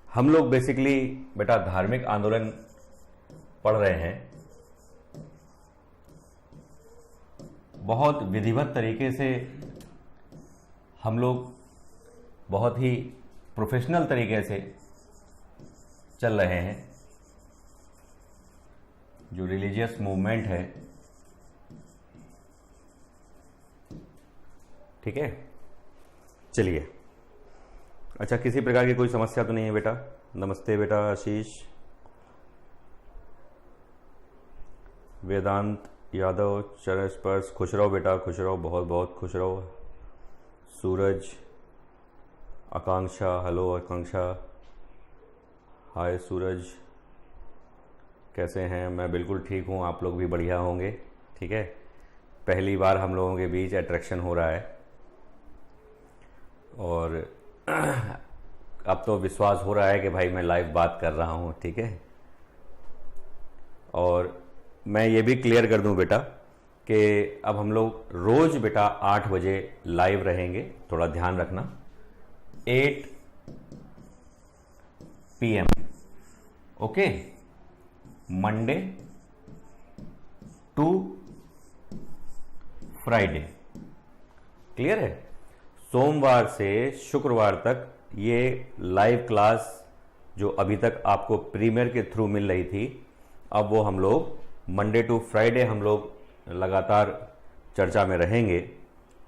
हम लोग बेसिकली बेटा धार्मिक आंदोलन पढ़ रहे हैं। बहुत विधिवत तरीके से हम लोग बहुत ही प्रोफेशनल तरीके से चल रहे हैं। जो रिलीजियस मूवमेंट है, ठीक है। चलिए, अच्छा, किसी प्रकार की कोई समस्या तो नहीं है बेटा? नमस्ते बेटा आशीष। वेदांत यादव, चरण स्पर्श, खुश रहो बेटा, खुश रहो, बहुत बहुत खुश रहो। सूरज, आकांक्षा, हेलो आकांक्षा, हाय सूरज, कैसे हैं? मैं बिल्कुल ठीक हूँ, आप लोग भी बढ़िया होंगे, ठीक है। पहली बार हम लोगों के बीच अट्रैक्शन हो रहा है और अब तो विश्वास हो रहा है कि भाई मैं लाइव बात कर रहा हूँ, ठीक है। और मैं ये भी क्लियर कर दूं बेटा कि अब हम लोग रोज बेटा 8 बजे लाइव रहेंगे, थोड़ा ध्यान रखना। 8 PM, okay, Monday to Friday, clear है। सोमवार से शुक्रवार तक ये लाइव क्लास जो अभी तक आपको प्रीमियर के थ्रू मिल रही थी, अब वो हम लोग मंडे टू फ्राइडे हम लोग लगातार चर्चा में रहेंगे,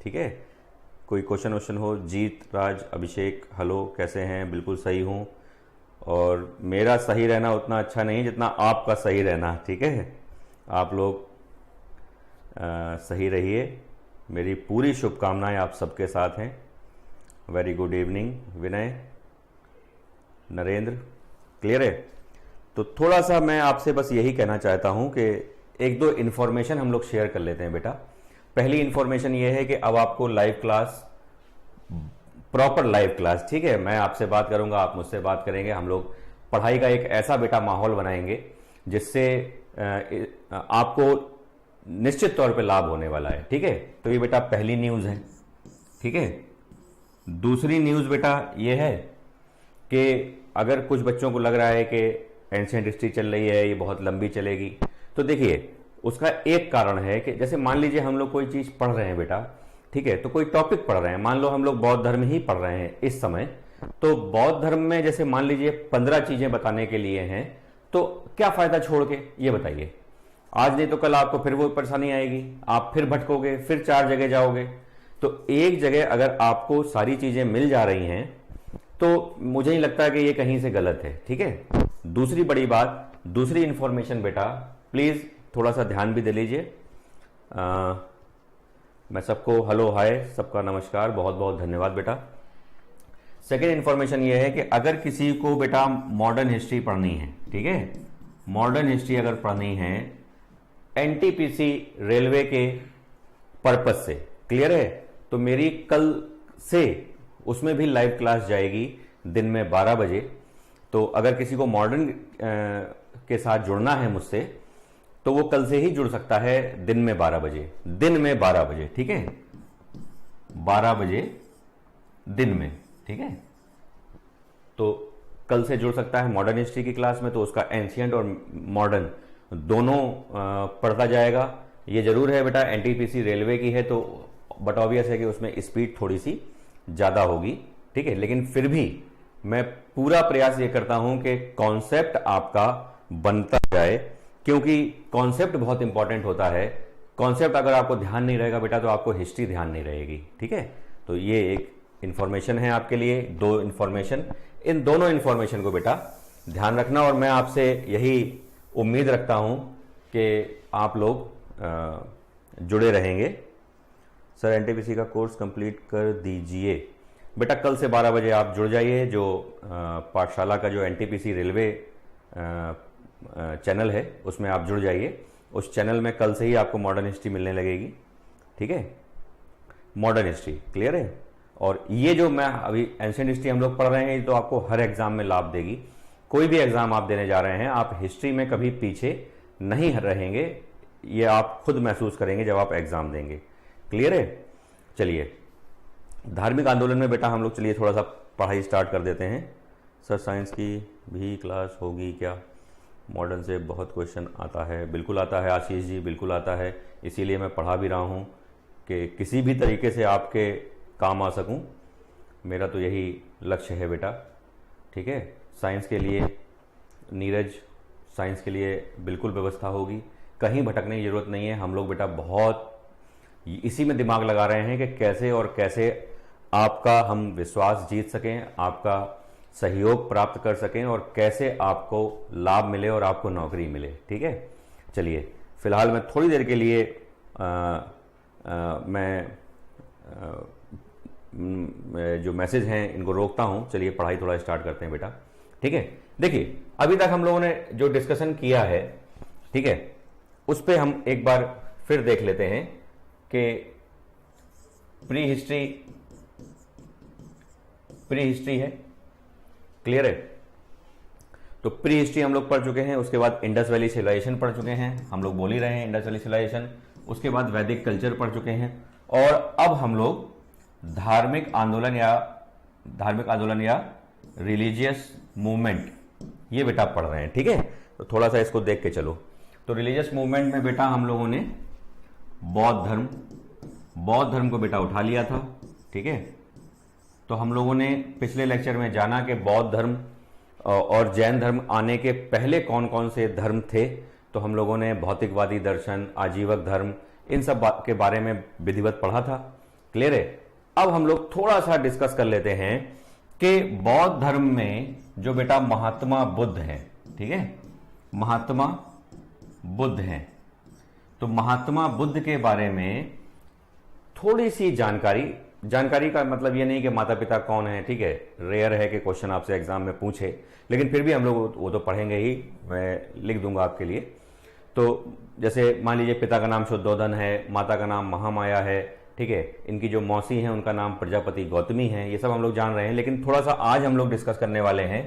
ठीक है। कोई क्वेश्चन वोश्चन हो? जीत, राज, अभिषेक, हेलो, कैसे हैं? बिल्कुल सही हूँ, और मेरा सही रहना उतना अच्छा नहीं जितना आपका सही रहना, ठीक है। आप लोग सही रहिए, मेरी पूरी शुभकामनाएं आप सबके साथ हैं। वेरी गुड इवनिंग विनय, नरेंद्र, क्लियर है। तो थोड़ा सा मैं आपसे बस यही कहना चाहता हूं कि एक दो इन्फॉर्मेशन हम लोग शेयर कर लेते हैं बेटा। पहली इन्फॉर्मेशन ये है कि अब आपको live class, proper live class, ठीक है, मैं आपसे बात करूंगा, आप मुझसे बात करेंगे, हम लोग पढ़ाई का एक ऐसा बेटा माहौल बनाएंगे जिससे आपको निश्चित तौर पे लाभ होने वाला है, ठीक है। तो ये बेटा पहली न्यूज है, ठीक है। दूसरी न्यूज बेटा ये है कि अगर कुछ बच्चों को लग रहा है कि एंशिएंट हिस्ट्री चल रही है, ये बहुत लंबी चलेगी, तो देखिए उसका एक कारण है कि जैसे मान लीजिए हम लोग कोई चीज पढ़ रहे हैं बेटा, ठीक है, तो कोई टॉपिक पढ़ रहे हैं, मान लो हम लोग बौद्ध धर्म ही पढ़ रहे हैं इस समय, तो बौद्ध धर्म में जैसे मान लीजिए 15 चीजें बताने के लिए हैं, तो क्या फायदा छोड़ के, ये बताइए। आज नहीं तो कल आपको फिर वो परेशानी आएगी, आप फिर भटकोगे, फिर 4 जगह जाओगे। तो एक जगह अगर आपको सारी चीजें मिल जा रही हैं तो मुझे नहीं लगता कि ये कहीं से गलत है, ठीक है। दूसरी बड़ी बात, दूसरी इंफॉर्मेशन बेटा, प्लीज थोड़ा सा ध्यान भी दे लीजिए। मैं सबको हेलो हाय, सबका नमस्कार, बहुत बहुत धन्यवाद बेटा। सेकेंड इंफॉर्मेशन ये है कि अगर किसी को बेटा मॉडर्न हिस्ट्री पढ़नी है, ठीक है, मॉडर्न हिस्ट्री अगर पढ़नी है एनटीपीसी रेलवे के पर्पस से, क्लियर है, तो मेरी कल से उसमें भी लाइव क्लास जाएगी दिन में 12 बजे। तो अगर किसी को मॉडर्न के साथ जुड़ना है मुझसे, तो वो कल से ही जुड़ सकता है दिन में 12 बजे, दिन में 12 बजे, ठीक है, 12 बजे दिन में, ठीक है। तो कल से जुड़ सकता है मॉडर्न हिस्ट्री की क्लास में, तो उसका एंशिएंट और मॉडर्न दोनों पढ़ता जाएगा। ये जरूर है बेटा एनटीपीसी रेलवे की है, तो बट ऑब्वियस है कि उसमें स्पीड थोड़ी सी ज्यादा होगी, ठीक है, लेकिन फिर भी मैं पूरा प्रयास ये करता हूं कि कॉन्सेप्ट आपका बनता जाए, क्योंकि कॉन्सेप्ट बहुत इंपॉर्टेंट होता है। कॉन्सेप्ट अगर आपको ध्यान नहीं रहेगा बेटा, तो आपको हिस्ट्री ध्यान नहीं रहेगी, ठीक है। तो ये एक इंफॉर्मेशन है आपके लिए, 2 इंफॉर्मेशन, इन दोनों इंफॉर्मेशन को बेटा ध्यान रखना, और मैं आपसे यही उम्मीद रखता हूं कि आप लोग जुड़े रहेंगे। सर एनटीपीसी का कोर्स कंप्लीट कर दीजिए बेटा, कल से 12 बजे आप जुड़ जाइए। जो पाठशाला का जो एनटीपीसी रेलवे चैनल है उसमें आप जुड़ जाइए। उस चैनल में कल से ही आपको मॉडर्न हिस्ट्री मिलने लगेगी, ठीक है, मॉडर्न हिस्ट्री, क्लियर है। और ये जो मैं अभी एंशिएंट हिस्ट्री हम लोग पढ़ रहे हैं, ये तो आपको हर एग्जाम में लाभ देगी। कोई भी एग्जाम आप देने जा रहे हैं, आप हिस्ट्री में कभी पीछे नहीं रहेंगे, ये आप खुद महसूस करेंगे जब आप एग्जाम देंगे, क्लियर है। चलिए, धार्मिक आंदोलन में बेटा हम लोग चलिए थोड़ा सा पढ़ाई स्टार्ट कर देते हैं। सर साइंस की भी क्लास होगी क्या? मॉडर्न से बहुत क्वेश्चन आता है। बिल्कुल आता है आशीष जी, बिल्कुल आता है, इसीलिए मैं पढ़ा भी रहा हूँ कि किसी भी तरीके से आपके काम आ सकूँ। मेरा तो यही लक्ष्य है बेटा, ठीक है। साइंस के लिए नीरज, साइंस के लिए बिल्कुल व्यवस्था होगी, कहीं भटकने की ज़रूरत नहीं है। हम लोग बेटा बहुत इसी में दिमाग लगा रहे हैं कि कैसे और कैसे आपका हम विश्वास जीत सकें, आपका सहयोग प्राप्त कर सकें और कैसे आपको लाभ मिले और आपको नौकरी मिले, ठीक है। चलिए फिलहाल मैं थोड़ी देर के लिए जो मैसेज हैं इनको रोकता हूं। चलिए पढ़ाई थोड़ा स्टार्ट करते हैं बेटा, ठीक है। देखिए अभी तक हम लोगों ने जो डिस्कशन किया है, ठीक है, उस पर हम एक बार फिर देख लेते हैं कि प्री हिस्ट्री है, क्लियर है। तो प्री हिस्ट्री हम लोग पढ़ चुके हैं, उसके बाद इंडस वैली सिविलाइजेशन पढ़ चुके हैं, हम लोग बोल ही रहे हैं इंडस वैली सिविलाइजेशन। उसके बाद वैदिक कल्चर पढ़ चुके हैं और अब हम लोग धार्मिक आंदोलन या रिलीजियस मूवमेंट ये बेटा पढ़ रहे हैं, ठीक है। तो थोड़ा सा इसको देख के चलो। तो रिलीजियस मूवमेंट में बेटा हम लोगों ने बौद्ध धर्म को बेटा उठा लिया था, ठीक है। तो हम लोगों ने पिछले लेक्चर में जाना कि बौद्ध धर्म और जैन धर्म आने के पहले कौन कौन से धर्म थे। तो हम लोगों ने भौतिकवादी दर्शन, आजीवक धर्म, इन सब के बारे में विधिवत पढ़ा था, क्लियर है। अब हम लोग थोड़ा सा डिस्कस कर लेते हैं कि बौद्ध धर्म में जो बेटा महात्मा बुद्ध हैं, ठीक है, महात्मा बुद्ध हैं, तो महात्मा बुद्ध के बारे में थोड़ी सी जानकारी का मतलब ये नहीं कि माता पिता कौन है, ठीक है। रेयर है कि क्वेश्चन आपसे एग्जाम में पूछे, लेकिन फिर भी हम लोग वो तो पढ़ेंगे ही, मैं लिख दूंगा आपके लिए। तो जैसे मान लीजिए पिता का नाम शुद्धोधन है, माता का नाम महामाया है, ठीक है। इनकी जो मौसी हैं उनका नाम प्रजापति गौतमी है, ये सब हम लोग जान रहे हैं। लेकिन थोड़ा सा आज हम लोग डिस्कस करने वाले हैं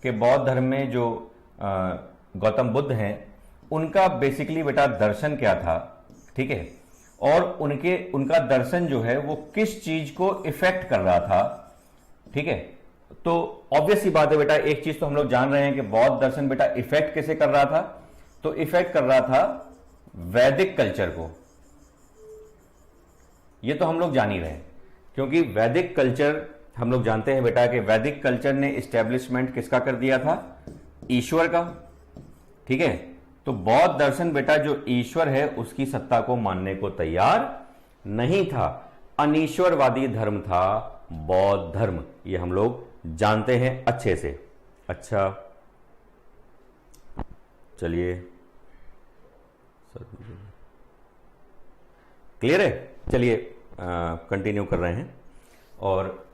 कि बौद्ध धर्म में जो गौतम बुद्ध हैं उनका बेसिकली बेटा दर्शन क्या था, ठीक है, और उनका दर्शन जो है वो किस चीज को इफेक्ट कर रहा था, ठीक है। तो ऑब्वियस सी बात है बेटा, एक चीज तो हम लोग जान रहे हैं कि बौद्ध दर्शन बेटा इफेक्ट कैसे कर रहा था, तो इफेक्ट कर रहा था वैदिक कल्चर को। ये तो हम लोग जान ही रहे हैं, क्योंकि वैदिक कल्चर हम लोग जानते हैं बेटा कि वैदिक कल्चर ने इस्टेब्लिशमेंट किसका कर दिया था, ईश्वर का, ठीक है। तो बौद्ध दर्शन बेटा जो ईश्वर है उसकी सत्ता को मानने को तैयार नहीं था, अनीश्वरवादी धर्म था बौद्ध धर्म, ये हम लोग जानते हैं अच्छे से। अच्छा चलिए सर, क्लियर है। चलिए कंटिन्यू कर रहे हैं। और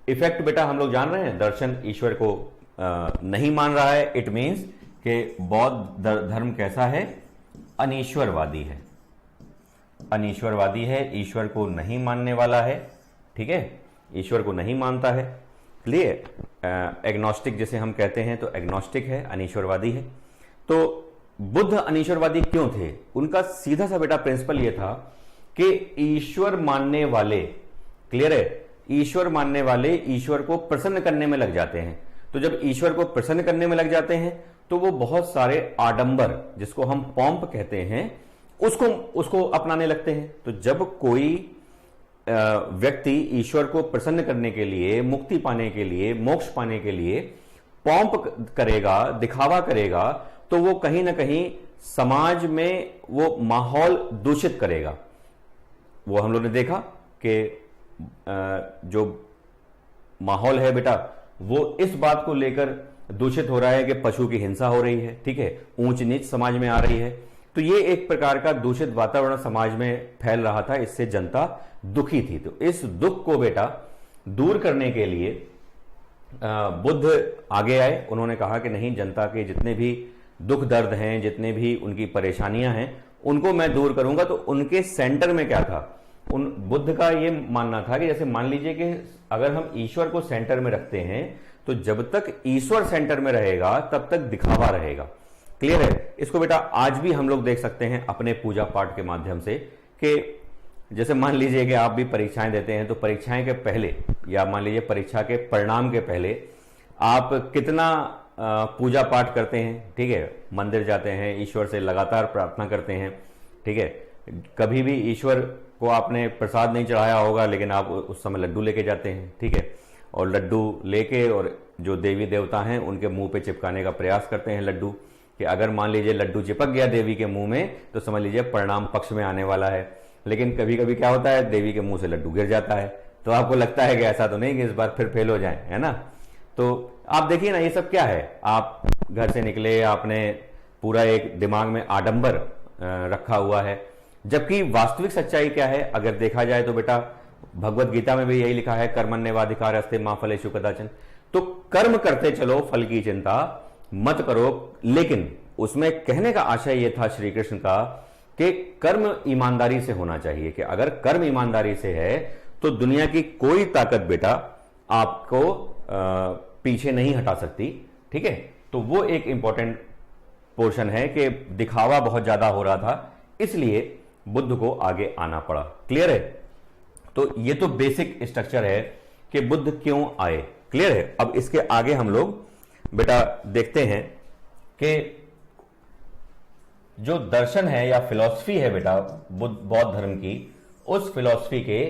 इफेक्ट बेटा हम लोग जान रहे हैं, दर्शन ईश्वर को नहीं मान रहा है, इट मीन्स कि बौद्ध धर्म कैसा है, अनीश्वरवादी है, अनीश्वरवादी है, ईश्वर को नहीं मानने वाला है, ठीक है, ईश्वर को नहीं मानता है, क्लियर। एग्नोस्टिक जिसे हम कहते हैं, तो एग्नोस्टिक है, अनीश्वरवादी है। तो बुद्ध अनीश्वरवादी क्यों थे? उनका सीधा सा बेटा प्रिंसिपल यह था कि ईश्वर मानने वाले, क्लियर है, ईश्वर मानने वाले ईश्वर को प्रसन्न करने में लग जाते हैं। तो जब ईश्वर को प्रसन्न करने में लग जाते हैं तो वो बहुत सारे आडंबर, जिसको हम पॉम्प कहते हैं, उसको अपनाने लगते हैं। तो जब कोई व्यक्ति ईश्वर को प्रसन्न करने के लिए, मुक्ति पाने के लिए, मोक्ष पाने के लिए पॉम्प करेगा, दिखावा करेगा, तो वो कहीं ना कहीं समाज में वो माहौल दूषित करेगा। वो हम लोग ने देखा कि जो माहौल है बेटा वो इस बात को लेकर दूषित हो रहा है कि पशु की हिंसा हो रही है, ठीक है, ऊंच नीच समाज में आ रही है। तो ये एक प्रकार का दूषित वातावरण समाज में फैल रहा था, इससे जनता दुखी थी। तो इस दुख को बेटा दूर करने के लिए बुद्ध आगे आए। उन्होंने कहा कि नहीं, जनता के जितने भी दुख दर्द हैं, जितने भी उनकी परेशानियां हैं, उनको मैं दूर करूंगा। तो उनके सेंटर में क्या था, उन बुद्ध का ये मानना था कि जैसे मान लीजिए कि अगर हम ईश्वर को सेंटर में रखते हैं तो जब तक ईश्वर सेंटर में रहेगा तब तक दिखावा रहेगा, क्लियर है। इसको बेटा आज भी हम लोग देख सकते हैं अपने पूजा पाठ के माध्यम से कि जैसे मान लीजिए कि आप भी परीक्षाएं देते हैं, तो परीक्षाएं के पहले या मान लीजिए परीक्षा के परिणाम के पहले आप कितना पूजा पाठ करते हैं, ठीक है, मंदिर जाते हैं, ईश्वर से लगातार प्रार्थना करते हैं, ठीक है, कभी भी ईश्वर को आपने प्रसाद नहीं चढ़ाया होगा लेकिन आप उस समय लड्डू लेके जाते हैं, ठीक है, और लड्डू लेके और जो देवी देवता हैं उनके मुंह पे चिपकाने का प्रयास करते हैं लड्डू, कि अगर मान लीजिए लड्डू चिपक गया देवी के मुंह में तो समझ लीजिए परिणाम पक्ष में आने वाला है। लेकिन कभी कभी क्या होता है, देवी के मुंह से लड्डू गिर जाता है, तो आपको लगता है कि ऐसा तो नहीं कि इस बार फिर फेल हो जाए, है ना। तो आप देखिए ना, ये सब क्या है, आप घर से निकले, आपने पूरा एक दिमाग में आडंबर रखा हुआ है, जबकि वास्तविक सच्चाई क्या है अगर देखा जाए तो बेटा भगवत गीता में भी यही लिखा है, कर्मण्येवाधिकारस्ते मा फलेषु कदाचन। तो कर्म करते चलो, फल की चिंता मत करो। लेकिन उसमें कहने का आशय यह था श्री कृष्ण का कि कर्म ईमानदारी से होना चाहिए, कि अगर कर्म ईमानदारी से है तो दुनिया की कोई ताकत बेटा आपको पीछे नहीं हटा सकती, ठीक है। तो वो एक इंपॉर्टेंट पोर्शन है कि दिखावा बहुत ज्यादा हो रहा था, इसलिए बुद्ध को आगे आना पड़ा। क्लियर है। तो ये तो बेसिक स्ट्रक्चर है कि बुद्ध क्यों आए, क्लियर है। अब इसके आगे हम लोग बेटा देखते हैं कि जो दर्शन है या फिलॉसफी है बेटा बौद्ध धर्म की, उस फिलॉसफी के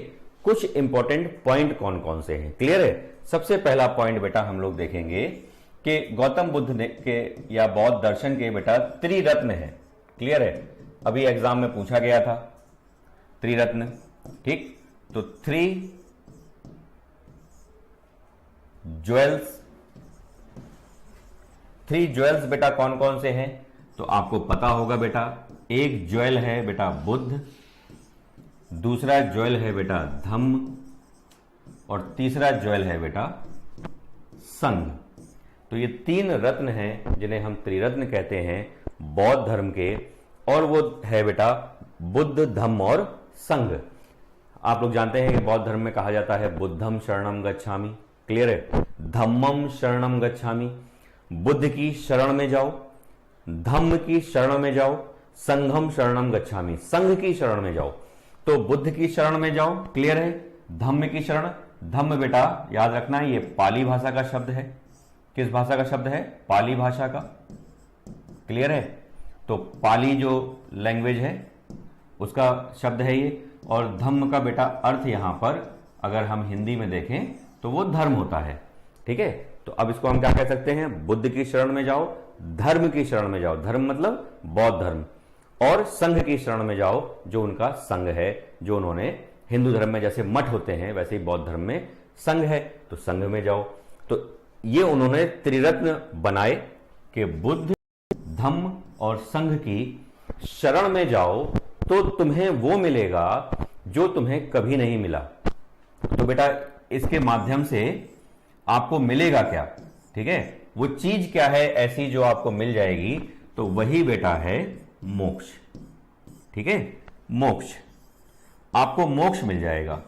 कुछ इंपॉर्टेंट पॉइंट कौन कौन से हैं, क्लियर है। सबसे पहला पॉइंट बेटा हम लोग देखेंगे कि गौतम बुद्ध ने के या बौद्ध दर्शन के बेटा त्रिरत्न है, क्लियर है। अभी एग्जाम में पूछा गया था त्रिरत्न, ठीक। तो 3 ज्वेल्स बेटा कौन कौन से हैं, तो आपको पता होगा बेटा। एक ज्वेल है बेटा बुद्ध, दूसरा ज्वेल है बेटा धम्म, और तीसरा ज्वेल है बेटा संघ। तो ये 3 रत्न हैं जिन्हें हम त्रिरत्न कहते हैं बौद्ध धर्म के, और वो है बेटा बुद्ध, धम्म और संघ। आप लोग जानते हैं कि बौद्ध धर्म में कहा जाता है बुद्धम शरणम गच्छामि, क्लियर है। धम्मम शरणम गच्छामि, बुद्ध की शरण में जाओ, धम्म की शरण में जाओ, संघम शरणम गच्छामि, संघ की शरण में जाओ। तो बुद्ध की शरण में जाओ, क्लियर है। धम्म की शरण, धम्म बेटा याद रखना है ये पाली भाषा का शब्द है। किस भाषा का शब्द है, पाली भाषा का, क्लियर है। तो पाली जो लैंग्वेज है उसका शब्द है ये, और धम्म का बेटा अर्थ यहां पर अगर हम हिंदी में देखें तो वो धर्म होता है, ठीक है। तो अब इसको हम क्या कह सकते हैं, बुद्ध की शरण में जाओ, धर्म की शरण में जाओ, धर्म मतलब बौद्ध धर्म, और संघ की शरण में जाओ जो उनका संघ है, जो उन्होंने हिंदू धर्म में जैसे मठ होते हैं वैसे ही बौद्ध धर्म में संघ है, तो संघ में जाओ। तो ये उन्होंने त्रिरत्न बनाए कि बुद्ध, धम्म और संघ की शरण में जाओ तो तुम्हें वो मिलेगा जो तुम्हें कभी नहीं मिला। तो बेटा इसके माध्यम से आपको मिलेगा क्या, ठीक है, वो चीज क्या है ऐसी जो आपको मिल जाएगी, तो वही बेटा है मोक्ष, ठीक है। मोक्ष, आपको मोक्ष मिल जाएगा।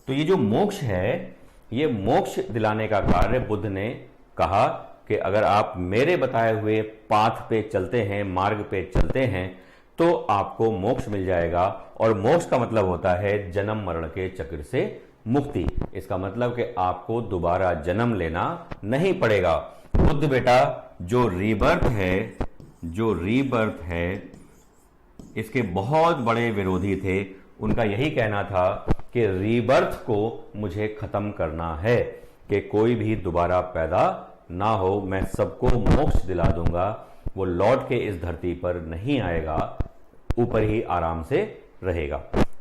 तो ये जो मोक्ष है, ये मोक्ष दिलाने का कार्य बुद्ध ने कहा कि अगर आप मेरे बताए हुए पाथ पे चलते हैं, मार्ग पे चलते हैं, तो आपको मोक्ष मिल जाएगा। और मोक्ष का मतलब होता है जन्म मरण के चक्र से मुक्ति। इसका मतलब कि आपको दोबारा जन्म लेना नहीं पड़ेगा। बुद्ध बेटा जो रीबर्थ है इसके बहुत बड़े विरोधी थे। उनका यही कहना था कि रीबर्थ को मुझे खत्म करना है, कि कोई भी दोबारा पैदा ना हो, मैं सबको मोक्ष दिला दूंगा, वो लौट के इस धरती पर नहीं आएगा, ऊपर ही आराम से रहेगा।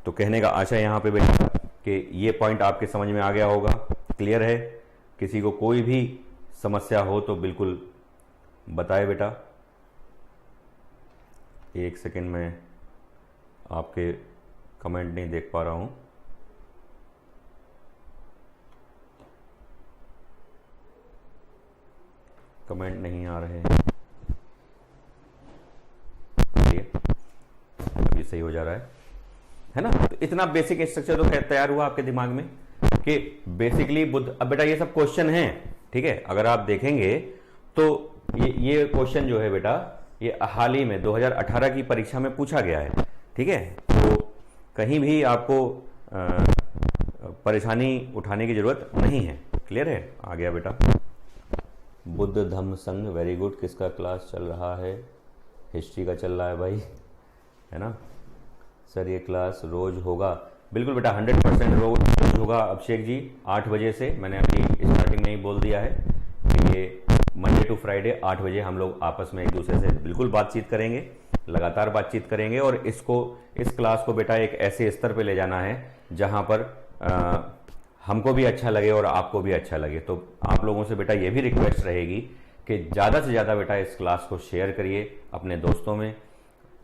तो कहने का आशय यहां पे बेटा कि ये पॉइंट आपके समझ में आ गया होगा, क्लियर है। किसी को कोई भी समस्या हो तो बिल्कुल बताए बेटा। एक सेकंड में आपके कमेंट नहीं देख पा रहा हूं। कमेंट नहीं आ रहे हैं, अभी सही हो जा रहा है ना। तो इतना बेसिक स्ट्रक्चर तो तैयार हुआ आपके दिमाग में कि बेसिकली बुद्ध। अब बेटा ये सब क्वेश्चन हैं, ठीक है, अगर आप देखेंगे तो ये क्वेश्चन जो है बेटा ये हाल ही में 2018 की परीक्षा में पूछा गया है, ठीक है। तो कहीं भी आपको परेशानी उठाने की जरूरत नहीं है, क्लियर। क्लियर है? आ गया बेटा। बुद्ध धम्म संघ, वेरी गुड। किसका क्लास चल रहा है? हिस्ट्री का चल रहा है भाई, है ना सर? ये क्लास रोज होगा? बिल्कुल बेटा, 100% रोज होगा अभिषेक जी, 8 बजे से। मैंने अभी स्टार्टिंग में ही बोल दिया है कि ये मंडे टू फ्राइडे 8 बजे हम लोग आपस में एक दूसरे से बिल्कुल बातचीत करेंगे, लगातार बातचीत करेंगे। और इस क्लास को बेटा एक ऐसे स्तर पे ले जाना है जहां पर हमको भी अच्छा लगे और आपको भी अच्छा लगे। तो आप लोगों से बेटा ये भी रिक्वेस्ट रहेगी कि ज़्यादा से ज़्यादा बेटा इस क्लास को शेयर करिए अपने दोस्तों में,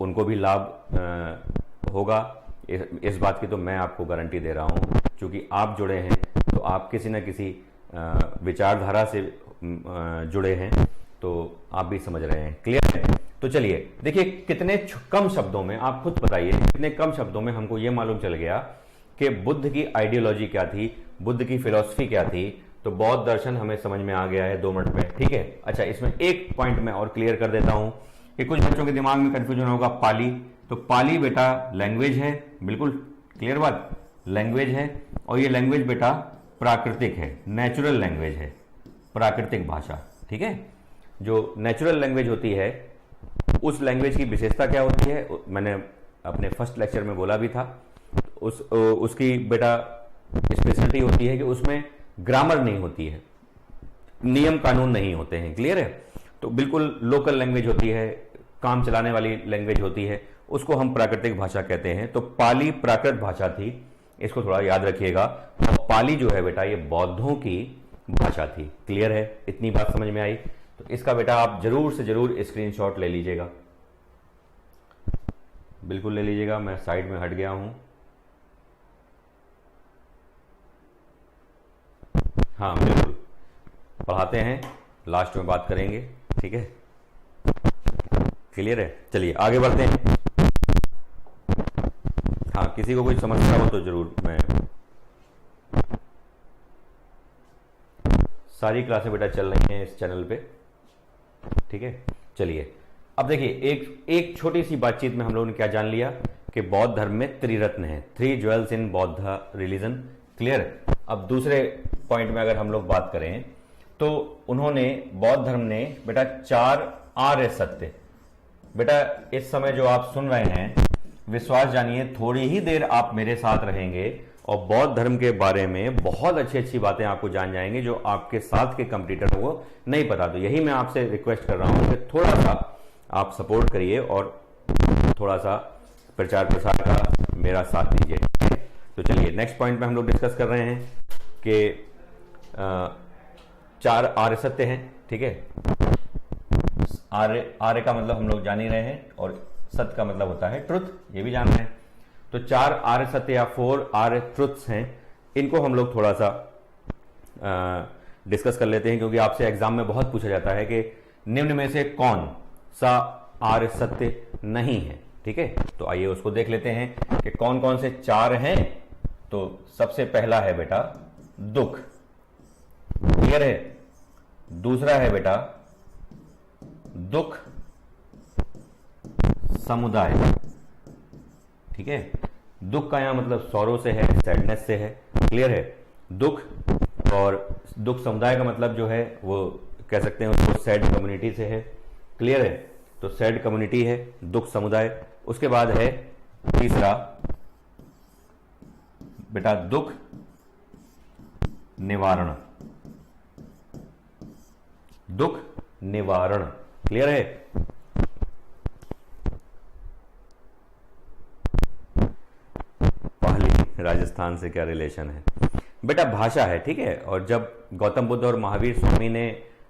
उनको भी लाभ होगा। इस बात की तो मैं आपको गारंटी दे रहा हूँ, क्योंकि आप जुड़े हैं तो आप किसी न किसी विचारधारा से जुड़े हैं, तो आप भी समझ रहे हैं। क्लियर है? तो चलिए देखिए, कितने कम शब्दों में, आप खुद बताइए, कितने कम शब्दों में हमको ये मालूम चल गया कि बुद्ध की आइडियोलॉजी क्या थी, बुद्ध की फिलॉसफी क्या थी। तो बौद्ध दर्शन हमें समझ में आ गया है 2 मिनट में, ठीक है। अच्छा, इसमें एक पॉइंट मैं और क्लियर कर देता हूं कि कुछ बच्चों के दिमाग में कंफ्यूजन होगा। पाली, तो पाली बेटा लैंग्वेज है, बिल्कुल क्लियर बात, लैंग्वेज है। और ये लैंग्वेज बेटा प्राकृतिक है, नेचुरल लैंग्वेज है, प्राकृतिक भाषा, ठीक है। जो नेचुरल लैंग्वेज होती है, उस लैंग्वेज की विशेषता क्या होती है, मैंने अपने फर्स्ट लेक्चर में बोला भी था। उसकी बेटा स्पेशलिटी होती है कि उसमें ग्रामर नहीं होती है, नियम कानून नहीं होते हैं। क्लियर है? तो बिल्कुल लोकल लैंग्वेज होती है, काम चलाने वाली लैंग्वेज होती है, उसको हम प्राकृतिक भाषा कहते हैं। तो पाली प्राकृत भाषा थी, इसको थोड़ा याद रखिएगा। और पाली जो है बेटा, ये बौद्धों की भाषा थी। क्लियर है? इतनी बात समझ में आई? तो इसका बेटा आप जरूर से जरूर स्क्रीनशॉट ले लीजिएगा, बिल्कुल ले लीजिएगा। मैं साइड में हट गया हूं। हाँ बिल्कुल, पढ़ाते हैं, लास्ट में बात करेंगे, ठीक है। क्लियर है? चलिए आगे बढ़ते हैं। हाँ, किसी को कोई समस्या हो तो जरूर, मैं सारी क्लासें बेटा चल रही हैं इस चैनल पे, ठीक है। चलिए अब देखिए, एक छोटी सी बातचीत में हम लोगों ने क्या जान लिया कि बौद्ध धर्म में त्रिरत्न है, 3 ज्वेल्स इन बौद्ध रिलीजन। क्लियर? अब दूसरे पॉइंट में अगर हम लोग बात करें तो उन्होंने, बौद्ध धर्म ने बेटा 4 आर्य सत्य, बेटा इस समय जो आप सुन रहे हैं, विश्वास जानिए थोड़ी ही देर आप मेरे साथ रहेंगे और बौद्ध धर्म के बारे में बहुत अच्छी अच्छी बातें आपको जान जाएंगे जो आपके साथ के कंप्यूटर को नहीं पता। तो यही मैं आपसे रिक्वेस्ट कर रहा हूं कि थोड़ा सा आप सपोर्ट करिए और थोड़ा सा प्रचार प्रसार का मेरा साथ दीजिए। तो चलिए नेक्स्ट पॉइंट में हम लोग डिस्कस कर रहे हैं कि 4 आर्य सत्य हैं, ठीक है। आर्य का मतलब हम लोग जान ही रहे हैं, और सत्य का मतलब होता है ट्रुथ, ये भी जान रहे हैं। तो 4 आर्य सत्य या 4 आर्य ट्रुथ्स हैं, इनको हम लोग थोड़ा सा डिस्कस कर लेते हैं, क्योंकि आपसे एग्जाम में बहुत पूछा जाता है कि निम्न में से कौन सा आर्य सत्य नहीं है, ठीक है। तो आइए उसको देख लेते हैं कि कौन कौन से 4 हैं। तो सबसे पहला है बेटा दुख, क्लियर है। दूसरा है बेटा दुख समुदाय, ठीक है। दुख का यहां मतलब सौरो से है, सैडनेस से है, क्लियर है। दुख, और दुख समुदाय का मतलब जो है वो कह सकते हैं उसको सैड कम्युनिटी से है, क्लियर है। तो सैड कम्युनिटी है, दुख समुदाय। उसके बाद है तीसरा बेटा दुख निवारण, दुख निवारण, क्लियर है। पहली राजस्थान से क्या रिलेशन है बेटा? भाषा है, ठीक है। और जब गौतम बुद्ध और महावीर स्वामी ने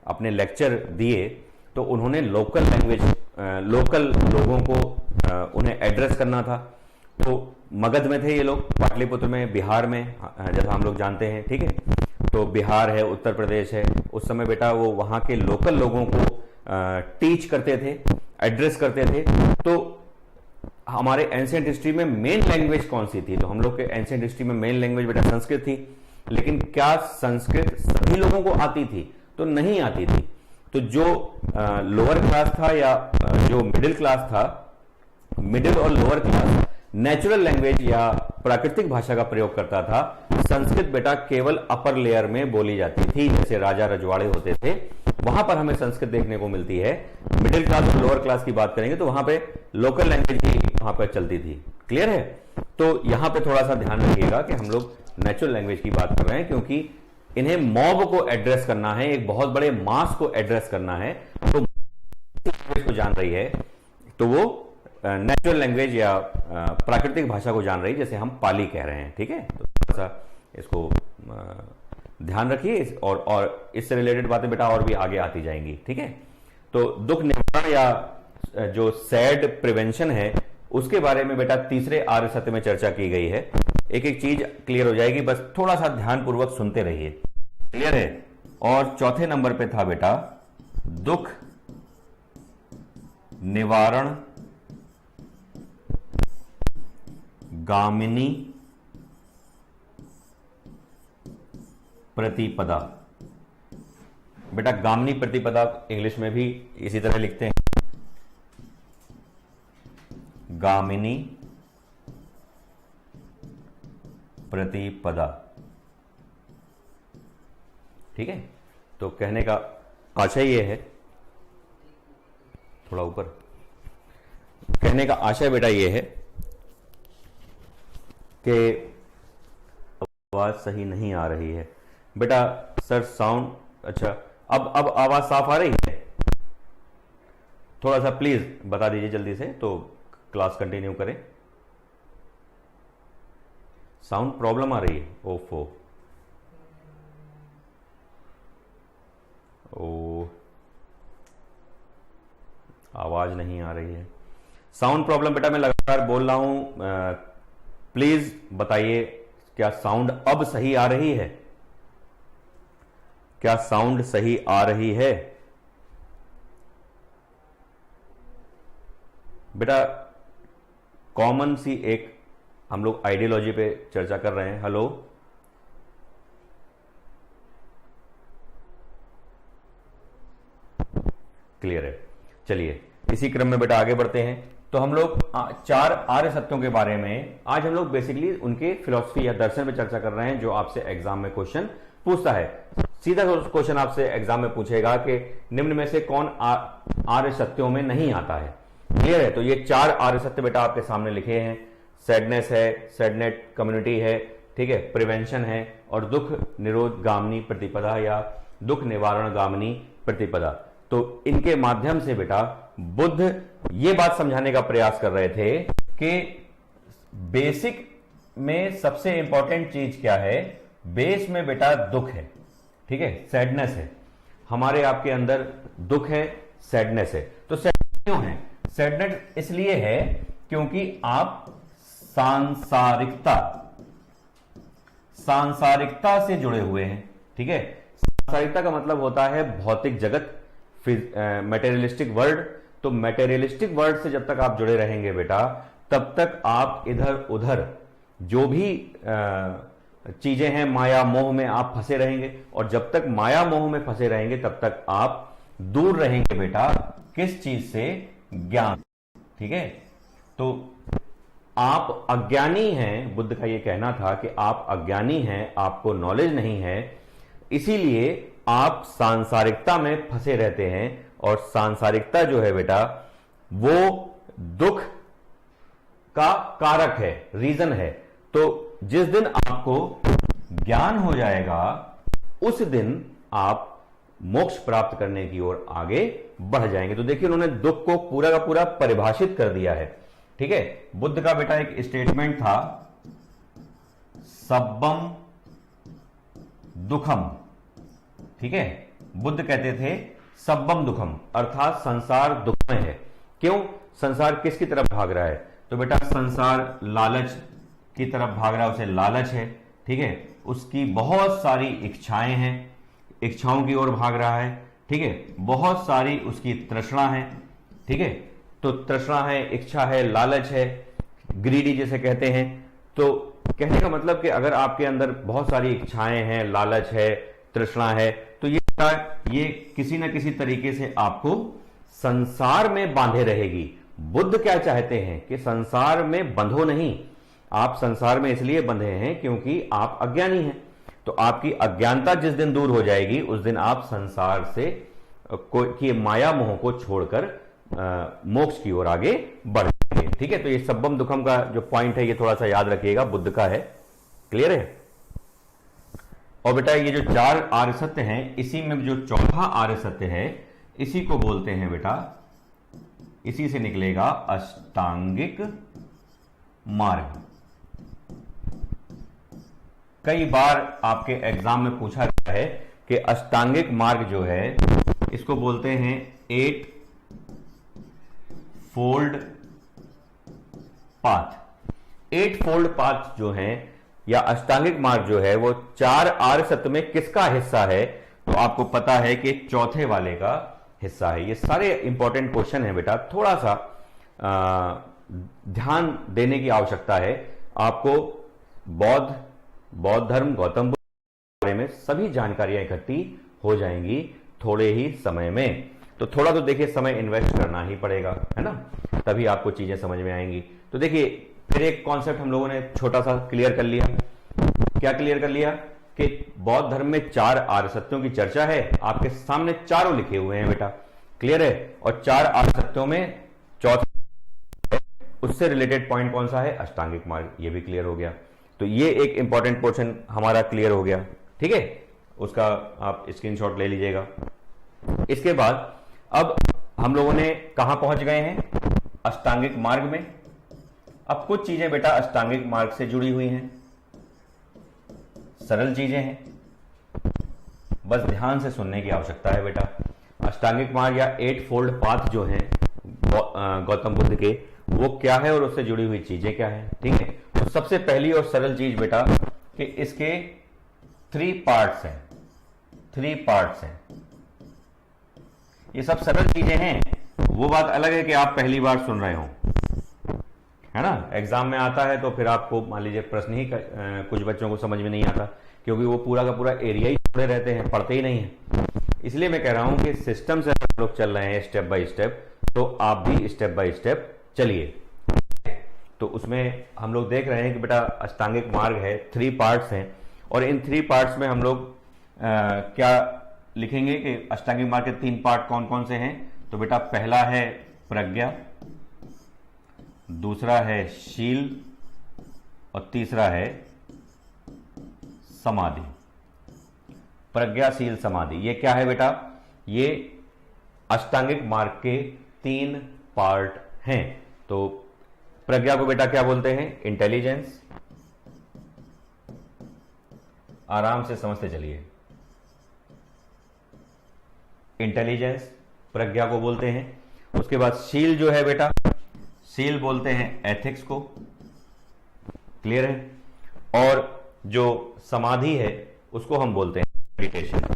अपने लेक्चर दिए तो उन्होंने लोकल लैंग्वेज, लोकल लोगों को उन्हें एड्रेस करना था। तो मगध में थे ये लोग, पाटलिपुत्र में, बिहार में, जैसा हम लोग जानते हैं, ठीक है। तो बिहार है, उत्तर प्रदेश है, उस समय बेटा वो वहां के लोकल लोगों को टीच करते थे, एड्रेस करते थे। तो हमारे एंशिएंट हिस्ट्री में मेन लैंग्वेज कौन सी थी? तो हम लोग के एंशिएंट हिस्ट्री में मेन लैंग्वेज बेटा संस्कृत थी। लेकिन क्या संस्कृत सभी लोगों को आती थी? तो नहीं आती थी। तो जो लोअर क्लास था या जो मिडिल क्लास था, मिडिल और लोअर क्लास नेचुरल लैंग्वेज या प्राकृतिक भाषा का प्रयोग करता था। संस्कृत बेटा केवल अपर लेयर में बोली जाती थी, जैसे राजा रजवाड़े होते थे वहां पर हमें संस्कृत देखने को मिलती है। मिडिल क्लास और लोअर क्लास की बात करेंगे तो वहां पे लोकल लैंग्वेज ही वहां पर चलती थी। क्लियर है? तो यहां पे थोड़ा सा ध्यान रखिएगा कि हम लोग नेचुरल लैंग्वेज की बात कर रहे हैं, क्योंकि इन्हें मॉब को एड्रेस करना है, एक बहुत बड़े मास को एड्रेस करना है। तो लैंग्वेज को जान रही है तो वो नेचुरल लैंग्वेज या प्राकृतिक भाषा को जान रही है, जैसे हम पाली कह रहे हैं। ठीक है, तो थोड़ा सा इसको ध्यान रखिए और इससे रिलेटेड बातें बेटा और भी आगे आती जाएंगी। ठीक है, तो दुख निवारण या जो सैड प्रिवेंशन है उसके बारे में बेटा तीसरे आर्य सत्य में चर्चा की गई है। एक एक चीज क्लियर हो जाएगी, बस थोड़ा सा ध्यानपूर्वक सुनते रहिए। क्लियर है? और चौथे नंबर पे था बेटा दुख निवारण गामिनी प्रतिपदा। बेटा गामिनी प्रतिपदा इंग्लिश में भी इसी तरह लिखते हैं, गामिनी प्रतिपदा। ठीक है, तो कहने का आशय यह है, थोड़ा ऊपर, कहने का आशय बेटा यह है कि आवाज सही नहीं आ रही है बेटा। सर साउंड, अच्छा अब आवाज साफ आ रही है? थोड़ा सा प्लीज बता दीजिए जल्दी से तो क्लास कंटिन्यू करें। साउंड प्रॉब्लम आ रही है? ओफो, ओ आवाज नहीं आ रही है। साउंड प्रॉब्लम बेटा मैं लगातार बोल रहा हूं, प्लीज बताइए क्या साउंड अब सही आ रही है? क्या साउंड सही आ रही है बेटा? कॉमन सी एक हम लोग आइडियोलॉजी पे चर्चा कर रहे हैं। हेलो, क्लियर है? चलिए इसी क्रम में बेटा आगे बढ़ते हैं। तो हम लोग चार आर्य सत्यों के बारे में आज हम लोग बेसिकली उनके फिलॉसफी या दर्शन पे चर्चा कर रहे हैं, जो आपसे एग्जाम में क्वेश्चन पूछता है। सीधा क्वेश्चन आपसे एग्जाम में पूछेगा कि निम्न में से कौन आर्य सत्यों में नहीं आता है। क्लियर है? तो ये चार आर्य सत्य बेटा आपके सामने लिखे हैं। सैडनेस है, सैडनेट कम्युनिटी है, ठीक है, प्रिवेंशन है, और दुख निरोध गामिनी प्रतिपदा या दुख निवारण गामिनी प्रतिपदा। तो इनके माध्यम से बेटा बुद्ध ये बात समझाने का प्रयास कर रहे थे कि बेसिक में सबसे इंपॉर्टेंट चीज क्या है? बेस में बेटा दुख है, ठीक है, सैडनेस है। हमारे आपके अंदर दुख है, सैडनेस है। तो सैडनेस क्यों है? सैडनेस इसलिए है क्योंकि आप सांसारिकता से जुड़े हुए हैं। ठीक है, सांसारिकता का मतलब होता है भौतिक जगत, मटेरियलिस्टिक वर्ल्ड। तो मटेरियलिस्टिक वर्ल्ड से जब तक आप जुड़े रहेंगे बेटा, तब तक आप इधर उधर जो भी चीजें हैं माया मोह में आप फंसे रहेंगे, और जब तक माया मोह में फंसे रहेंगे तब तक आप दूर रहेंगे बेटा किस चीज से? ज्ञान। ठीक है, तो आप अज्ञानी हैं, बुद्ध का यह कहना था कि आप अज्ञानी हैं, आपको नॉलेज नहीं है, इसीलिए आप सांसारिकता में फंसे रहते हैं। और सांसारिकता जो है बेटा वो दुख का कारक है, रीजन है। तो जिस दिन आपको ज्ञान हो जाएगा उस दिन आप मोक्ष प्राप्त करने की ओर आगे बढ़ जाएंगे। तो देखिए उन्होंने दुख को पूरा का पूरा परिभाषित कर दिया है। ठीक है, बुद्ध का बेटा एक स्टेटमेंट था, सब्बम दुखम। ठीक है, बुद्ध कहते थे सब्बम दुखम, अर्थात संसार दुखमय है। क्यों? संसार किसकी तरफ भाग रहा है? तो बेटा संसार लालच की तरफ भाग रहा है, उसे लालच है। ठीक है, उसकी बहुत सारी इच्छाएं हैं, इच्छाओं की ओर भाग रहा है। ठीक है, बहुत सारी उसकी तृष्णा है। ठीक है, तो तृष्णा है, इच्छा है, लालच है, ग्रीडी जिसे कहते हैं। तो कहने का मतलब कि अगर आपके अंदर बहुत सारी इच्छाएं हैं, लालच है, तृष्णा है, तो ये किसी न किसी तरीके से आपको संसार में बांधे रहेगी। बुद्ध क्या चाहते हैं कि संसार में बंधो नहीं, आप संसार में इसलिए बंधे हैं क्योंकि आप अज्ञानी हैं। तो आपकी अज्ञानता जिस दिन दूर हो जाएगी उस दिन आप संसार से की माया मोह को छोड़कर मोक्ष की ओर आगे बढ़ेंगे। ठीक है, तो ये सब्बम दुखम का जो पॉइंट है ये थोड़ा सा याद रखिएगा, बुद्ध का है। क्लियर है? और बेटा ये जो 4 आर्य सत्य हैं, इसी में जो चौथा आर्य सत्य है इसी को बोलते हैं बेटा, इसी से निकलेगा अष्टांगिक मार्ग। कई बार आपके एग्जाम में पूछा गया है कि अष्टांगिक मार्ग जो है इसको बोलते हैं 8 फोल्ड पाथ। 8 फोल्ड पाथ जो है या अष्टांगिक मार्ग जो है वो 4 आर्य सत्य में किसका हिस्सा है? तो आपको पता है कि चौथे वाले का हिस्सा है। ये सारे इंपॉर्टेंट क्वेश्चन है बेटा, थोड़ा सा ध्यान देने की आवश्यकता है आपको। बौद्ध धर्म, गौतम बुद्ध के बारे में सभी जानकारियां इकट्ठी हो जाएंगी थोड़े ही समय में। तो थोड़ा तो देखिए समय इन्वेस्ट करना ही पड़ेगा, है ना, तभी आपको चीजें समझ में आएंगी। तो देखिए फिर एक कॉन्सेप्ट हम लोगों ने छोटा सा क्लियर कर लिया। क्या क्लियर कर लिया? कि बौद्ध धर्म में 4 आर्य सत्यों की चर्चा है, आपके सामने चारों लिखे हुए हैं बेटा। क्लियर है? और 4 आर्य सत्यों में चौथा उससे रिलेटेड पॉइंट कौन सा है? अष्टांगिक मार्ग। ये भी क्लियर हो गया। तो ये एक इंपॉर्टेंट पोर्शन हमारा क्लियर हो गया। ठीक है, उसका आप स्क्रीनशॉट ले लीजिएगा। इसके बाद अब हम लोगों ने कहां पहुंच गए हैं? अष्टांगिक मार्ग में। अब कुछ चीजें बेटा अष्टांगिक मार्ग से जुड़ी हुई हैं, सरल चीजें हैं, बस ध्यान से सुनने की आवश्यकता है बेटा। अष्टांगिक मार्ग या 8 फोल्ड पाथ जो हैं गौतम बुद्ध के, वो क्या है और उससे जुड़ी हुई चीजें क्या है? ठीक है, तो सबसे पहली और सरल चीज बेटा कि इसके 3 पार्ट्स हैं। 3 पार्ट्स हैं। ये सब सरल चीजें हैं, वो बात अलग है कि आप पहली बार सुन रहे हो, है ना। एग्जाम में आता है तो फिर आपको मान लीजिए प्रश्न ही कुछ बच्चों को समझ में नहीं आता क्योंकि वो पूरा का पूरा एरिया ही पढ़े रहते हैं, पढ़ते ही नहीं है। इसलिए मैं कह रहा हूं कि सिस्टम से हम लोग चल रहे हैं स्टेप बाय स्टेप, तो आप भी स्टेप बाय स्टेप चलिए। तो उसमें हम लोग देख रहे हैं कि बेटा अष्टांगिक मार्ग है, 3 पार्ट्स हैं, और इन 3 पार्ट्स में हम लोग क्या लिखेंगे कि अष्टांगिक मार्ग के 3 पार्ट कौन कौन से हैं? तो बेटा पहला है प्रज्ञा, दूसरा है शील, और तीसरा है समाधि। प्रज्ञा, शील, समाधि, ये क्या है बेटा? ये अष्टांगिक मार्ग के 3 पार्ट हैं। तो प्रज्ञा को बेटा क्या बोलते हैं? इंटेलिजेंस। आराम से समझते चलिए। इंटेलिजेंस प्रज्ञा को बोलते हैं। उसके बाद शील जो है बेटा, शील बोलते हैं एथिक्स को। क्लियर है? और जो समाधि है उसको हम बोलते हैं मेडिटेशन।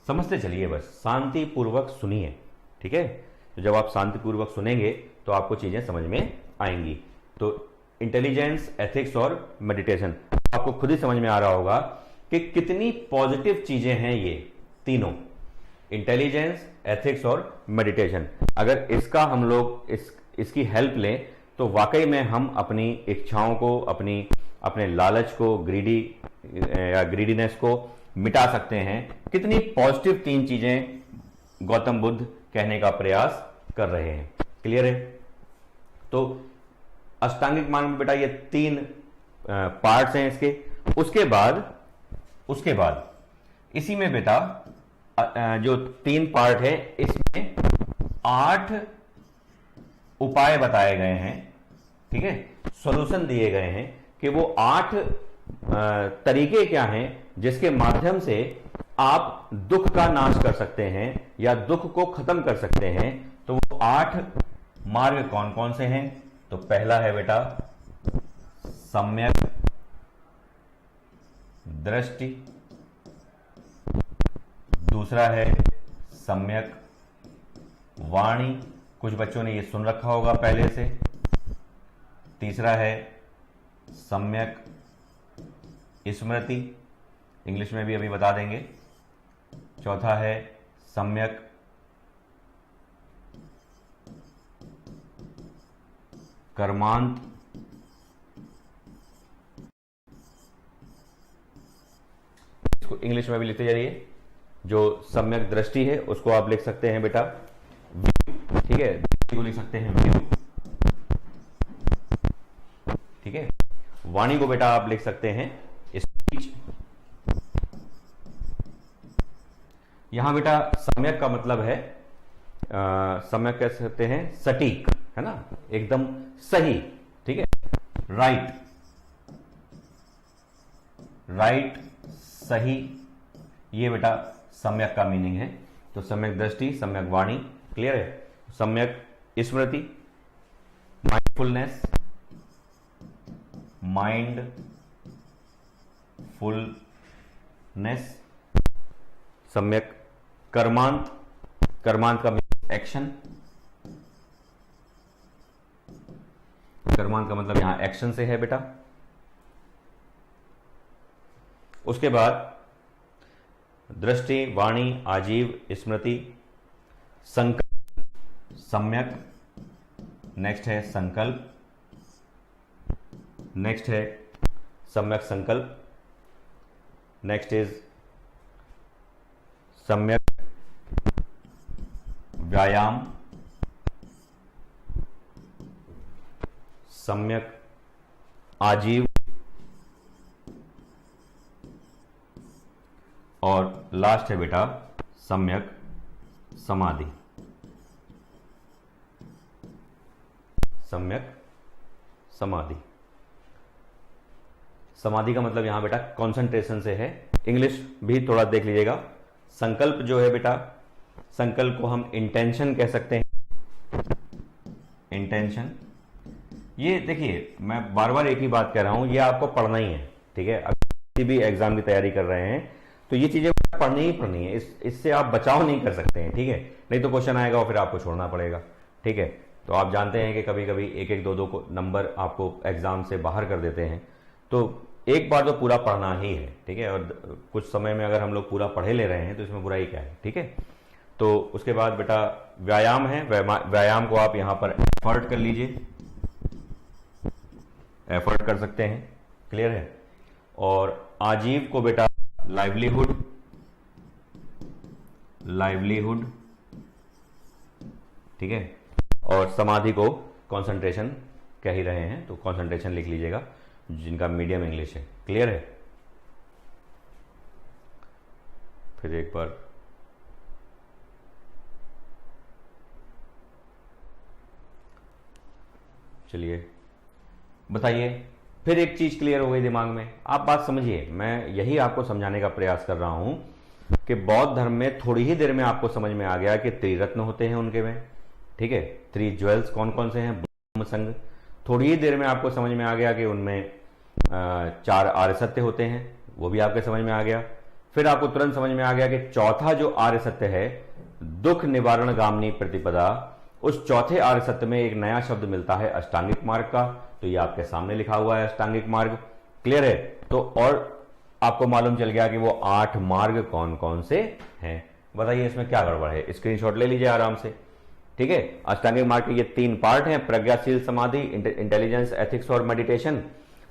समझते चलिए, बस शांति पूर्वक सुनिए। ठीक है, तो जब आप शांति पूर्वक सुनेंगे तो आपको चीजें समझ में आएंगी। तो इंटेलिजेंस, एथिक्स और मेडिटेशन, आपको खुद ही समझ में आ रहा होगा कि कितनी पॉजिटिव चीजें हैं ये तीनों, इंटेलिजेंस, एथिक्स और मेडिटेशन। अगर इसका हम लोग इसकी हेल्प लें तो वाकई में हम अपनी इच्छाओं को, अपने लालच को, ग्रीडीनेस को मिटा सकते हैं। कितनी पॉजिटिव 3 चीजें गौतम बुद्ध कहने का प्रयास कर रहे हैं। क्लियर है? तो अष्टांगिक मार्ग में बेटा ये 3 पार्ट्स हैं इसके। उसके बाद इसी में बेटा जो 3 पार्ट है इसमें 8 उपाय बताए गए हैं। ठीक है, सॉल्यूशन दिए गए हैं कि वो 8 तरीके क्या हैं जिसके माध्यम से आप दुख का नाश कर सकते हैं या दुख को खत्म कर सकते हैं। तो वो 8 मार्ग कौन कौन से हैं? तो पहला है बेटा सम्यक दृष्टि, दूसरा है सम्यक वाणी, कुछ बच्चों ने ये सुन रखा होगा पहले से। तीसरा है सम्यक स्मृति, इंग्लिश में भी अभी बता देंगे। चौथा है सम्यक कर्मांत इसको इंग्लिश में भी लिखते जाइए। जो सम्यक दृष्टि है उसको आप लिख सकते हैं बेटा व्यू, ठीक है, दृष्टि को लिख सकते हैं व्यू, ठीक है। वाणी को बेटा आप लिख सकते हैं स्पीच। यहां बेटा सम्यक का मतलब है सम्यक कह सकते हैं सटीक, है ना, एकदम सही, ठीक है, राइट, राइट, सही, ये बेटा सम्यक का मीनिंग है। तो सम्यक दृष्टि, सम्यक वाणी, क्लियर है। सम्यक स्मृति, माइंडफुलनेस, माइंडफुलनेस, सम्यक कर्मांत, कर्मांत का एक्शन, कर्मांत का मतलब यहां एक्शन से है बेटा। उसके बाद दृष्टि, वाणी, आजीव, स्मृति, संकल्प, सम्यक, नेक्स्ट है संकल्प, नेक्स्ट है सम्यक संकल्प, नेक्स्ट इज सम्यक व्यायाम, सम्यक आजीव और लास्ट है बेटा सम्यक समाधि। सम्यक समाधि, समाधि का मतलब यहां बेटा कंसंट्रेशन से है। इंग्लिश भी थोड़ा देख लीजिएगा। संकल्प जो है बेटा, संकल्प को हम इंटेंशन कह सकते हैं, इंटेंशन। ये देखिए मैं बार बार एक ही बात कह रहा हूं, ये आपको पढ़ना ही है, ठीक है। अगर किसी भी एग्जाम की तैयारी कर रहे हैं तो ये चीजें पढ़नी ही पढ़नी है, इससे आप बचाव नहीं कर सकते हैं, ठीक है। नहीं तो क्वेश्चन आएगा और फिर आपको छोड़ना पड़ेगा, ठीक है। तो आप जानते हैं कि कभी कभी एक एक दो दो को नंबर आपको एग्जाम से बाहर कर देते हैं, तो एक बार तो पूरा पढ़ना ही है, ठीक है। और कुछ समय में अगर हम लोग पूरा पढ़े ले रहे हैं तो इसमें बुराई क्या है, ठीक है। तो उसके बाद बेटा व्यायाम है, व्यायाम को आप यहां पर एफर्ट कर लीजिए, एफर्ट कर सकते हैं, क्लियर है। और आजीव को बेटा लाइवलीहुड, लाइवलीहुड, ठीक है। और समाधि को कंसंट्रेशन कह ही रहे हैं तो कंसंट्रेशन लिख लीजिएगा, जिनका मीडियम इंग्लिश है, क्लियर है। फिर एक बार चलिए बताइए, फिर एक चीज क्लियर हो गई दिमाग में। आप बात समझिए, मैं यही आपको समझाने का प्रयास कर रहा हूं कि बौद्ध धर्म में थोड़ी ही देर में आपको समझ में आ गया कि त्रिरत्न होते हैं उनके में, ठीक है। 3 ज्वेल्स कौन कौन से हैं, ब्रह्म संग। थोड़ी ही देर में आपको समझ में आ गया कि उनमें 4 आर्य सत्य होते हैं, वो भी आपके समझ में आ गया। फिर आपको तुरंत समझ में आ गया कि चौथा जो आर्य सत्य है, दुख निवारण गामिनी प्रतिपदा, उस चौथे आर्य सत्य में एक नया शब्द मिलता है अष्टांगिक मार्ग का, तो ये आपके सामने लिखा हुआ है अष्टांगिक मार्ग, क्लियर है। तो और आपको मालूम चल गया कि वो 8 मार्ग कौन कौन से हैं। बताइए इसमें क्या गड़बड़ है, स्क्रीनशॉट ले लीजिए आराम से, ठीक है। अष्टांगिक मार्ग के ये 3 पार्ट हैं, प्रज्ञाशील समाधि, इंटेलिजेंस, एथिक्स और मेडिटेशन,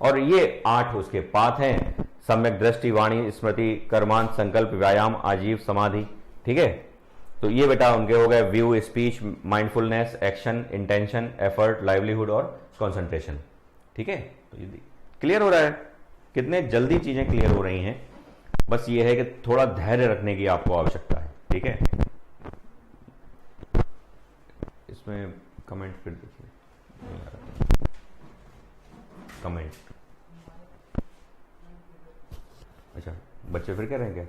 और ये 8 उसके पाथ हैं, सम्यक दृष्टि, वाणी, स्मृति, कर्मांत, संकल्प, व्यायाम, आजीव, समाधि, ठीक है। तो ये बेटा उनके हो गए view, speech, mindfulness, action, intention, effort, livelihood और कंसंट्रेशन, ठीक है। तो ये क्लियर हो रहा है, कितने जल्दी चीजें क्लियर हो रही हैं। बस ये है कि थोड़ा धैर्य रखने की आपको आवश्यकता है, ठीक है। इसमें कमेंट फिर देखिए, नहीं आ रहा कमेंट। अच्छा बच्चे फिर कह रहे हैं क्या?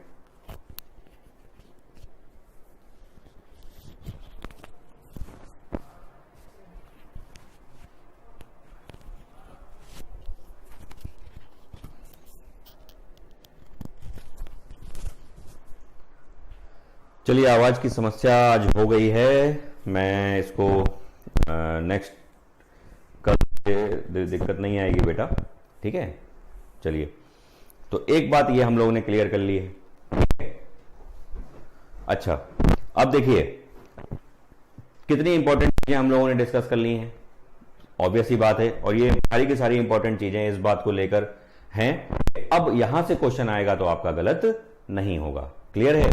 चलिए आवाज की समस्या आज हो गई है, मैं इसको नेक्स्ट कल से दिक्कत नहीं आएगी बेटा, ठीक है। चलिए तो एक बात ये हम लोगों ने क्लियर कर ली है। अच्छा अब देखिए कितनी इंपॉर्टेंट चीजें हम लोगों ने डिस्कस कर ली हैं, ऑब्वियस ही बात है, और ये सारी की सारी इंपॉर्टेंट चीजें इस बात को लेकर हैं। अब यहां से क्वेश्चन आएगा तो आपका गलत नहीं होगा। क्लियर है?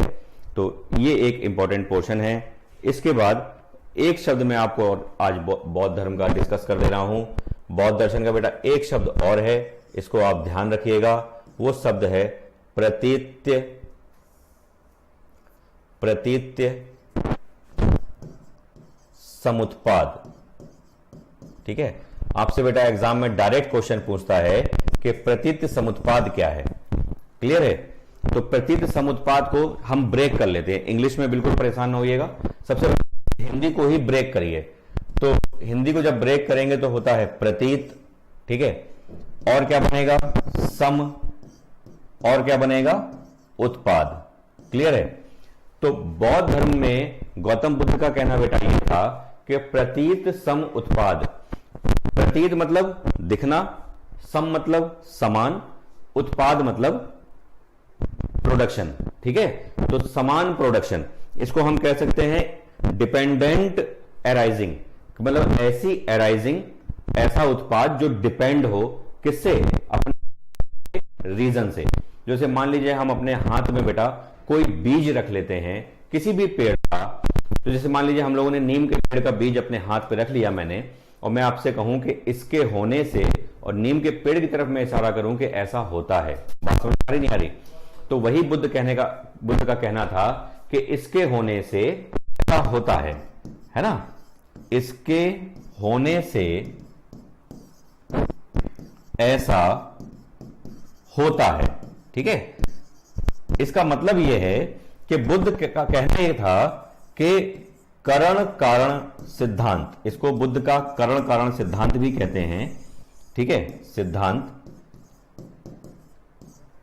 तो ये एक इंपॉर्टेंट पोर्शन है। इसके बाद एक शब्द मैं आपको और आज बौद्ध धर्म का डिस्कस कर दे रहा हूं। बौद्ध दर्शन का बेटा एक शब्द और है, इसको आप ध्यान रखिएगा। वो शब्द है प्रतीत्य। प्रतीत्य समुत्पाद। ठीक है, आपसे बेटा एग्जाम में डायरेक्ट क्वेश्चन पूछता है कि प्रतीत्य समुत्पाद क्या है। क्लियर है? तो प्रतीत्य समुत्पाद को हम ब्रेक कर लेते हैं। इंग्लिश में बिल्कुल परेशान न होइएगा, सबसे हिंदी को ही ब्रेक करिए। तो हिंदी को जब ब्रेक करेंगे तो होता है प्रतीत, ठीक है, और क्या बनेगा? सम, और क्या बनेगा? उत्पाद। क्लियर है? तो बौद्ध धर्म में गौतम बुद्ध का कहना बेटा ये था कि प्रतीत सम उत्पाद। प्रतीत मतलब दिखना, सम मतलब समान, उत्पाद मतलब प्रोडक्शन। ठीक है, तो समान प्रोडक्शन, इसको हम कह सकते हैं डिपेंडेंट एराइजिंग, मतलब ऐसी एराइजिंग, ऐसा उत्पाद जो डिपेंड हो किससे? अपने रीजन से। जैसे मान लीजिए हम अपने हाथ में बेटा कोई बीज रख लेते हैं किसी भी पेड़ का, तो जैसे मान लीजिए हम लोगों ने नीम के पेड़ का बीज अपने हाथ पे रख लिया मैंने, और मैं आपसे कहूं कि इसके होने से, और नीम के पेड़ की तरफ मैं इशारा करूं कि ऐसा होता है। बात समझ आ रही नहीं आ रही? तो वही बुद्ध का कहना था कि इसके होने से ऐसा होता है ना? इसके होने से ऐसा होता है। ठीक है, इसका मतलब यह है कि बुद्ध का कहना यह था कि करण कारण सिद्धांत, इसको बुद्ध का करण कारण सिद्धांत भी कहते हैं। ठीक है, सिद्धांत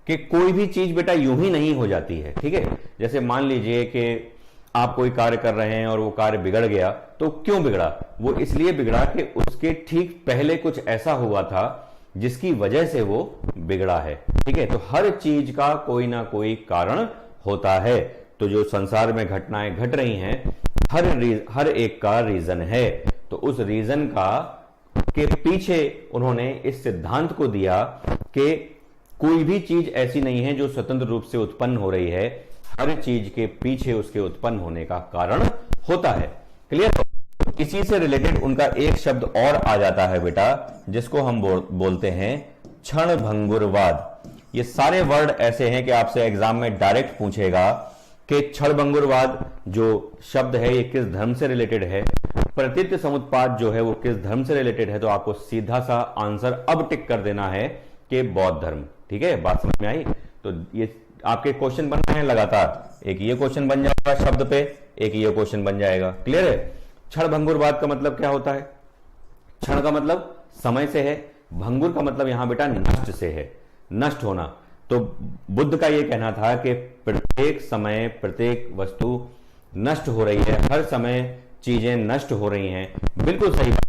कि कोई भी चीज बेटा यूं ही नहीं हो जाती है। ठीक है, जैसे मान लीजिए कि आप कोई कार्य कर रहे हैं और वो कार्य बिगड़ गया, तो क्यों बिगड़ा? वो इसलिए बिगड़ा कि उसके ठीक पहले कुछ ऐसा हुआ था जिसकी वजह से वो बिगड़ा है। ठीक है, तो हर चीज का कोई ना कोई कारण होता है। तो जो संसार में घटनाएं घट रही हैं, हर एक का रीजन है। तो उस रीजन का के पीछे उन्होंने इस सिद्धांत को दिया कि कोई भी चीज ऐसी नहीं है जो स्वतंत्र रूप से उत्पन्न हो रही है, हर चीज के पीछे उसके उत्पन्न होने का कारण होता है। क्लियर? इसी से रिलेटेड उनका एक शब्द और आ जाता है बेटा, जिसको हम बोलते हैं क्षणभंगुरवाद। ये सारे वर्ड ऐसे हैं कि आपसे एग्जाम में डायरेक्ट पूछेगा कि क्षणभंगुरवाद जो शब्द है ये किस धर्म से रिलेटेड है, प्रतीत्य समुत्पाद जो है वो किस धर्म से रिलेटेड है। तो आपको सीधा सा आंसर अब टिक कर देना है कि बौद्ध धर्म। ठीक है, बात समझ में आई? तो ये आपके क्वेश्चन बन रहे हैं लगातार, एक ये क्वेश्चन बन जाएगा शब्द पे, एक ये क्वेश्चन बन जाएगा। क्लियर है? क्षणभंगुरवाद का मतलब क्या होता है? क्षण का मतलब समय से है, भंगुर का मतलब यहां बेटा नष्ट से है, नष्ट होना। तो बुद्ध का यह कहना था कि प्रत्येक समय प्रत्येक वस्तु नष्ट हो रही है, हर समय चीजें नष्ट हो रही हैं। बिल्कुल सही बात है।